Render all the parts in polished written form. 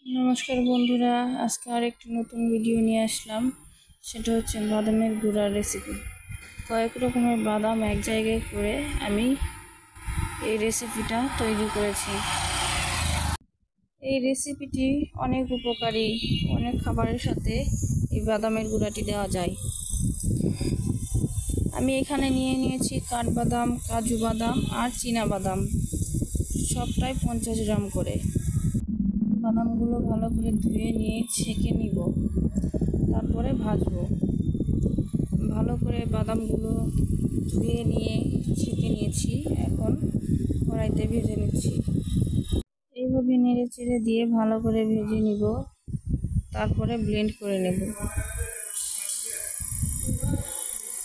নমস্কার বন্ধুরা, আজকে আরেকটি নতুন ভিডিও নিয়ে আসলাম। সেটা হচ্ছে বাদামের গুঁড়ার রেসিপি। কয়েক রকমের বাদাম এক জায়গায় করে আমি এই রেসিপিটা তৈরি করেছি। এই রেসিপিটি অনেক উপকারী, অনেক খাবারের সাথে এই বাদামের গুঁড়াটি দেওয়া যায়। আমি এখানে নিয়েছি কাঠবাদাম, কাজু বাদাম আর চীনা বাদাম, সবটাই 50 গ্রাম করে। বাদামগুলো ভালো করে ধুয়ে নিয়ে ছেঁকে নিব, তারপরে ভাজবো। ভালো করে বাদামগুলো ধুয়ে নিয়ে ছেঁকে নিয়েছি, এখন কড়াইতে ভেজে নিচ্ছি। এইভাবে নেড়ে চেড়ে দিয়ে ভালো করে ভেজে নিব, তারপরে ব্লেন্ড করে নেব।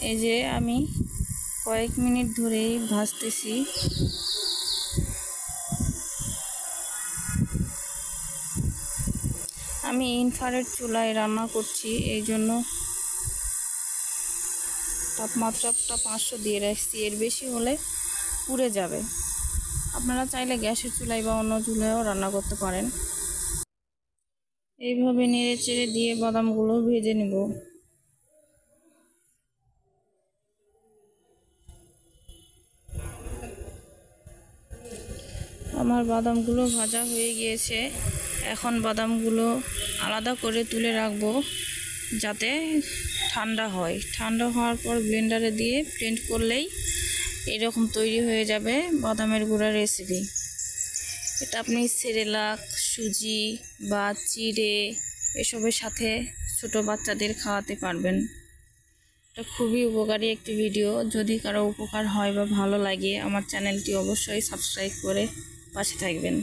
এই যে আমি কয়েক মিনিট ধরেই ভাজতেছি। আমি ইনফ্রারেড চুলায় রান্না করছি, এই জন্য তাপমাত্রাটা 500 দিয়ে রাখছি, এর বেশি হলে পুড়ে যাবে। আপনারা চাইলে গ্যাসের চুলায় বা অন্য চুলায়ও রান্না করতে পারেন। এইভাবে নেড়ে চেড়ে দিয়ে বাদামগুলো ভেজে নেব। আমার বাদামগুলো ভাজা হয়ে গিয়েছে। এখন বাদামগুলো আলাদা করে তুলে রাখবো, যাতে ঠান্ডা হয়। ঠান্ডা হওয়ার পর ব্লেন্ডারে দিয়ে ব্লেন্ড করলেই এরকম তৈরি হয়ে যাবে বাদামের গুঁড়া রেসিপি। এটা আপনি সেরেলাক, সুজি বা চিড়ে এসবের সাথে ছোট বাচ্চাদের খাওয়াতে পারবেন। এটা খুবই উপকারী একটি ভিডিও। যদি কারো উপকার হয় বা ভালো লাগে, আমার চ্যানেলটি অবশ্যই সাবস্ক্রাইব করে পাশে থাকবেন।